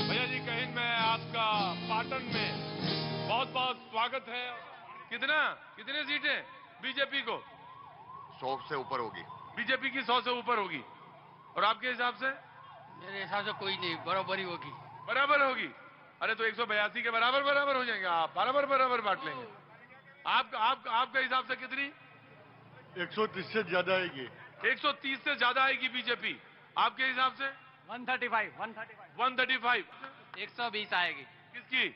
भैया जी कहीं मैं आपका पाटन में बहुत बहुत स्वागत है। कितने सीटें बीजेपी को? 100 से ऊपर होगी। बीजेपी की 100 से ऊपर होगी। और आपके हिसाब से? मेरे हिसाब से कोई नहीं, बराबर ही होगी। बराबर होगी? अरे तो 182 के बराबर हो जाएंगे, आप बराबर बांट लेंगे। आपका हिसाब से कितनी? 130 से ज्यादा आएगी। 130 से ज्यादा आएगी बीजेपी। आपके हिसाब से? 135। 135। 120 आएगी। किसकी?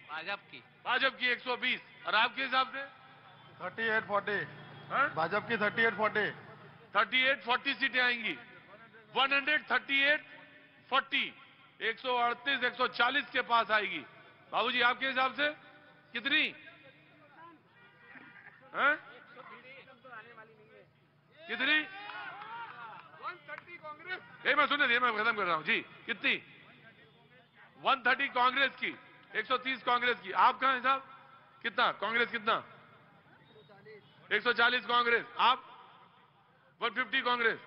भाजपा की 120। और आपके हिसाब से? 38-40। हाँ? भाजपा की 38-40। 38-40 सीटें आएंगी। 138-40। 138-140 के पास आएगी। बाबूजी आपके हिसाब से कितनी? हाँ? कितनी? 130 कांग्रेस। मैं सुनने दिए, मैं खत्म कर रहा हूं जी। कितनी? 130 कांग्रेस की, 130 कांग्रेस की। आपका हिसाब कितना? कांग्रेस कितना? 140 कांग्रेस। आप? 150 कांग्रेस।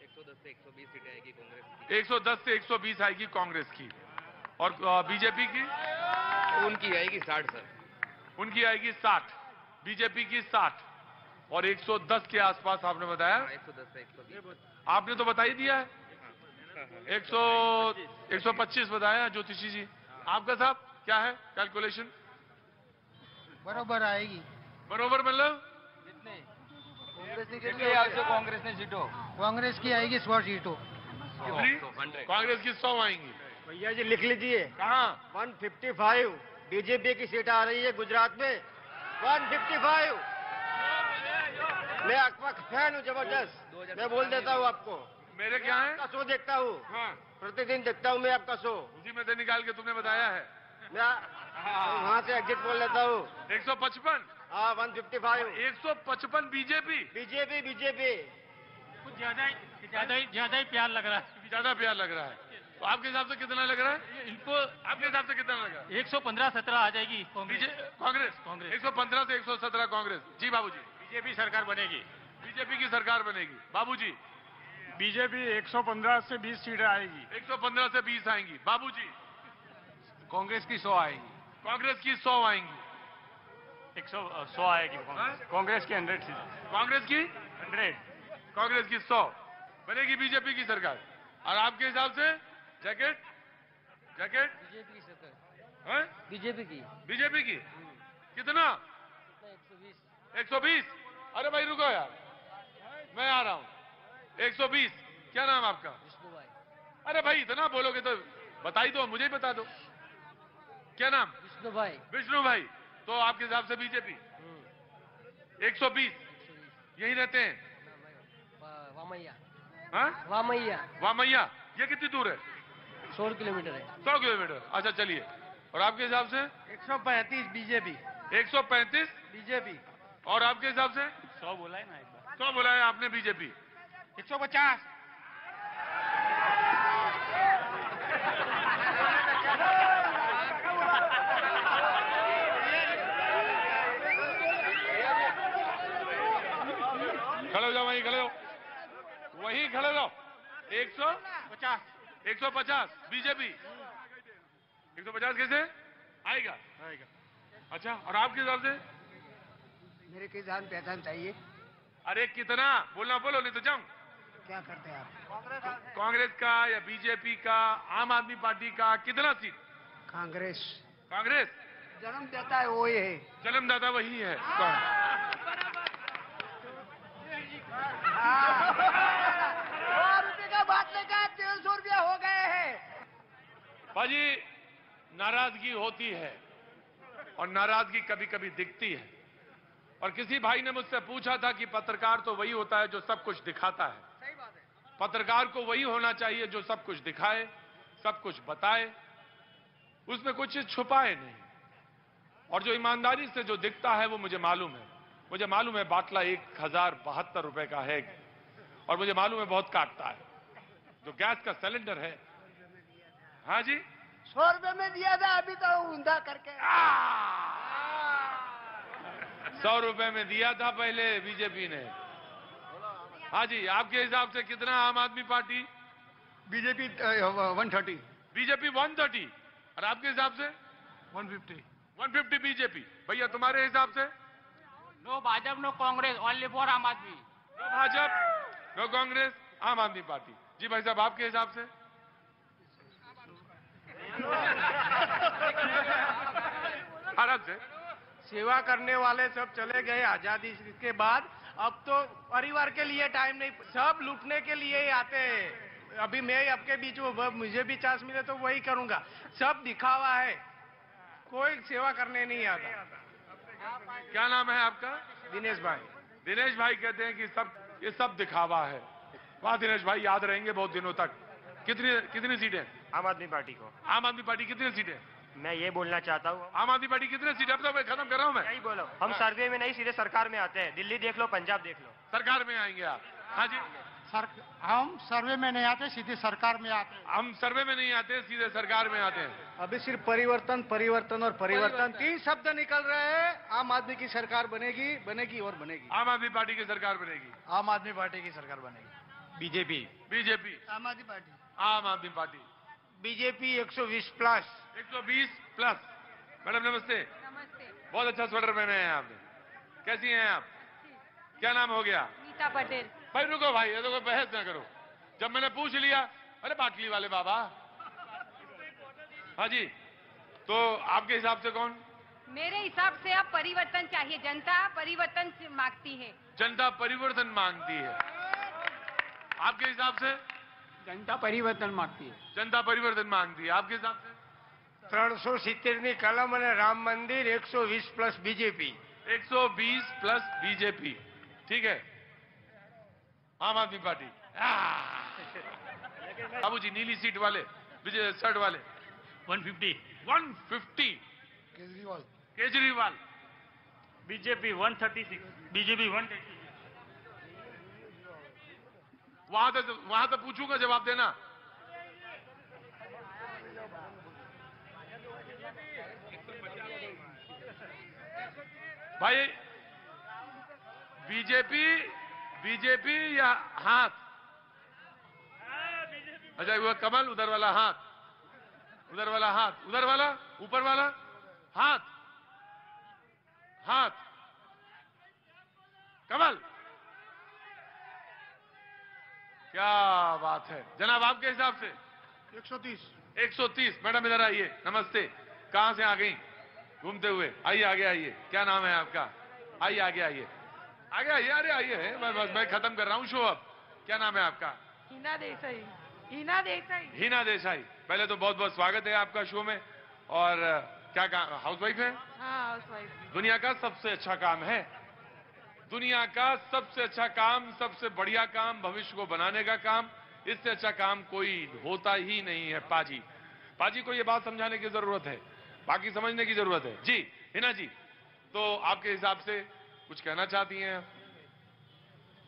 110 से 120 सीटें आएगी कांग्रेस की। 110 से 120 आएगी कांग्रेस की। और बीजेपी की? उनकी आएगी 60 सर। उनकी आएगी 60। बीजेपी की 60 और 110 के आसपास आपने बताया। 110 से 120। आपने तो बता ही दिया है। 125 बताया ज्योतिषी जी। आपका साहब क्या है कैलकुलेशन? बराबर आएगी। बरोबर मतलब? कांग्रेस ने सीटों। कांग्रेस की आएगी 100 सीटों। कांग्रेस की 100 आएंगी। भैया जी लिख लीजिए। कहाँ? 155 बीजेपी की सीट आ रही है गुजरात में। 155। मैं आपका फैन हूँ जबरदस्त। मैं बोल देता हूँ आपको। मेरे क्या है? आपका शो देखता हूँ। हाँ। प्रतिदिन देखता हूँ मैं आपका शो। उसी में से निकाल के तुमने बताया है। मैं वहाँ से एग्जिट बोल लेता हूँ। 155। हाँ 155। 155 बीजेपी। बीजेपी कुछ ज्यादा ही प्यार लग रहा है। ज्यादा प्यार लग रहा है। तो आपके हिसाब से कितना लग रहा है? इनको आपके हिसाब से कितना लग रहा है? 115-17 आ जाएगी कांग्रेस। 115 से 117 कांग्रेस। जी बाबूजी। बीजेपी सरकार बनेगी। बीजेपी की सरकार बनेगी। बाबूजी? बीजेपी 115 से 20 सीटें आएगी। 115 से 20 आएंगी। बाबूजी? कांग्रेस की 100 आएगी। कांग्रेस की 100 आएंगी। 100 आएगी कांग्रेस की 100 सीट। कांग्रेस की 100। कांग्रेस की 100 बनेगी बीजेपी की सरकार। और आपके हिसाब से? जैकेट बीजेपी की सरकार। हैं? बीजेपी की कितना? 120। अरे भाई रुको यार, मैं आ रहा हूं। 120। क्या नाम आपका? अरे भाई इतना बोलोगे तो बता ही दो, मुझे ही बता दो। क्या नाम? विष्णु भाई। तो आपके हिसाब से बीजेपी 120 यही रहते हैं? वामैया ये कितनी दूर है? 100 किलोमीटर है। 100 किलोमीटर। अच्छा चलिए। और आपके हिसाब से? 135 बीजेपी। 135 बीजेपी। और आपके हिसाब से? 100 बोला है ना एक बार। 100 बोला है आपने बीजेपी। 150। खड़े हो जाओ, वहीं खड़े हो, वहीं खड़े रहो। 150 बीजेपी। 150 कैसे आएगा? अच्छा। और आपके हिसाब से? मेरे के जान पहचान चाहिए। अरे कितना बोलना बोलो, नहीं तो जाऊं। क्या करते हैं आप? कांग्रेस का या बीजेपी का, आम आदमी पार्टी का कितना सीट? कांग्रेस जन्म देता है वो है। जन्मदाता वही है। 100 रुपए का बाटले का 300 रुपया हो गए हैं। भाजी नाराजगी होती है और नाराजगी कभी कभी दिखती है। और किसी भाई ने मुझसे पूछा था कि पत्रकार तो वही होता है जो सब कुछ दिखाता है। सही बात है। पत्रकार को वही होना चाहिए जो सब कुछ दिखाए, सब कुछ बताए, उसमें कुछ छुपाए नहीं। और जो ईमानदारी से जो दिखता है वो मुझे मालूम है। मुझे मालूम है बाटला 1072 रुपए का है और मुझे मालूम है बहुत काटता है। जो गैस का सिलेंडर है, हाँ जी 100 रुपए में दिया था, अभी तो ऊंधा करके 100 रुपए में दिया था पहले बीजेपी ने। हाँ जी, आपके हिसाब से कितना आम आदमी पार्टी? बीजेपी 130 बीजेपी 130 और आपके हिसाब से 150 150 बीजेपी। भैया तुम्हारे हिसाब से? No Bhajpa no Congress, only for आम आदमी। नो भाजपा नो कांग्रेस, आम आदमी पार्टी। जी भाई साहब आपके हिसाब से? आराम से। सेवा करने वाले सब चले गए आजादी के बाद, अब तो परिवार के लिए टाइम नहीं, सब लूटने के लिए ही आते हैं। अभी मैं आपके बीच में, मुझे भी चांस मिले तो वही करूंगा। सब दिखावा है, कोई सेवा करने नहीं आता। क्या नाम है आपका? दिनेश भाई। दिनेश भाई कहते हैं कि ये सब दिखावा है। वाह दिनेश भाई, याद रहेंगे बहुत दिनों तक। कितनी सीटें? आम आदमी पार्टी को। आम आदमी पार्टी कितनी सीटें? मैं ये बोलना चाहता हूँ, आम आदमी पार्टी कितने सीटें? अब तो मैं खत्म कर रहा हूं मैं। यही बोलो, हम सर्वे में नहीं सीधे सरकार में आते हैं। दिल्ली देख लो, पंजाब देख लो। सरकार में आएंगे आप? हाँ जी। हम सर्वे में नहीं आते, सीधे सरकार में आते हैं। हम सर्वे में नहीं आते, सीधे सरकार में आते हैं। अभी सिर्फ परिवर्तन परिवर्तन और परिवर्तन 3 शब्द निकल रहे हैं। आम आदमी की सरकार बनेगी, बनेगी और बनेगी। आम आदमी पार्टी की सरकार बनेगी। आम आदमी पार्टी की सरकार बनेगी। बीजेपी। बीजेपी। आम आदमी पार्टी। आम आदमी party. BJP 120 plus. 120 plus. Madam नमस्ते। नमस्ते। बहुत अच्छा स्वेटर पहने हैं आपने। कैसी हैं आप? क्या नाम हो गया? नीता पटेल। भाई रुको भाई, ये तो कोई बहस ना करो। जब मैंने पूछ लिया, अरे बाटली वाले बाबा। हाँ जी, तो आपके हिसाब से कौन? मेरे हिसाब से अब परिवर्तन चाहिए, जनता परिवर्तन मांगती है। जनता परिवर्तन मांगती है। आपके हिसाब से? जनता परिवर्तन मांगती है। जनता परिवर्तन मांगती है। आपके हिसाब से? 370 कलम और राम मंदिर 120 प्लस बीजेपी। 120 plus BJP. ठीक है, आम आदमी पार्टी। बाबूजी नीली सीट वाले, विजय शर्ट वाले 150। 150 केजरीवाल। केजरीवाल। BJP 136, BJP 130। वहां तो पूछूंगा, जवाब देना। भाई बीजेपी या हाथ? अच्छा वो कमल, उधर वाला हाथ, उधर वाला हाथ, उधर वाला, ऊपर वाला हाथ, हाथ कमल। क्या बात है जनाब, आपके हिसाब से? 130। 130। मैडम इधर आइए, नमस्ते। कहां से आ गई घूमते हुए? आइए आगे आइए। क्या नाम है आपका? आइए आगे आइए, आगे आइए। अरे आइए, मैं खत्म कर रहा हूं शो अब। क्या नाम है आपका? हिना देसाई। हिना देसाई। हिना देसाई। पहले तो बहुत बहुत स्वागत है आपका शो में। और क्या काम, हाउसवाइफ है? हाँ, हाउसवाइफ। दुनिया का सबसे अच्छा काम है, दुनिया का सबसे अच्छा काम, सबसे बढ़िया काम, भविष्य को बनाने का काम। इससे अच्छा काम कोई होता ही नहीं है। पाजी को ये बात समझाने की जरूरत है, बाकी समझने की जरूरत है। जी हिना जी, तो आपके हिसाब से कुछ कहना चाहती हैं?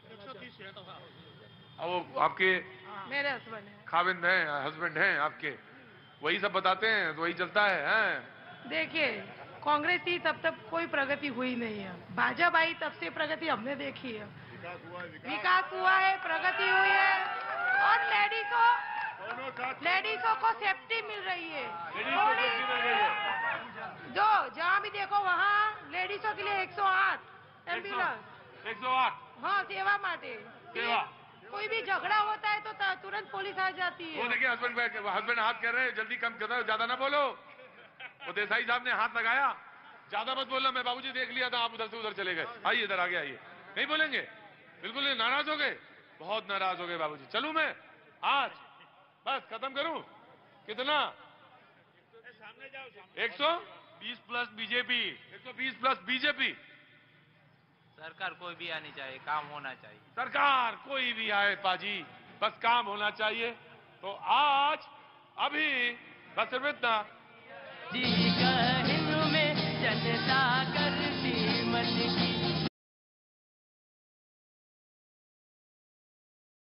130 है तो। अब वो आपके मेरे हस्बैंड है। खाविंद हैं, हस्बैंड हैं आपके, वही सब बताते हैं तो वही चलता है। देखिए, कांग्रेस थी तब तक कोई प्रगति हुई नहीं है। भाजपा आई तब से प्रगति हमने देखी है। विकास हुआ है, प्रगति हुई है, और लेडीजों को सेफ्टी मिल रही है। जो जहाँ भी देखो वहाँ लेडीजों के लिए 108 एम्बुलेंस। 108। हाँ, सेवा माटे। सेवा। कोई भी झगड़ा होता है तो तुरंत पुलिस आ जाती है। वो देखिए हस्बैंड हाथ कह रहे हैं, जल्दी कम करो, ज्यादा ना बोलो। वो देसाई साहब ने हाथ लगाया, ज्यादा मत बोलना। मैं बाबूजी देख लिया था, आप उधर से उधर चले गए। आइए इधर आगे आइए। नहीं बोलेंगे? बिल्कुल नहीं, नाराज हो गए? बहुत नाराज हो गए बाबूजी। चलूं मैं आज, बस खत्म करूं? कितना? 120 प्लस बीजेपी। 120 plus BJP. सरकार कोई भी आनी चाहिए, काम होना चाहिए। सरकार कोई भी आए पाजी, बस काम होना चाहिए। तो आज अभी बस सिर्फ इतना। जी का हिंदू में जनता करती मन की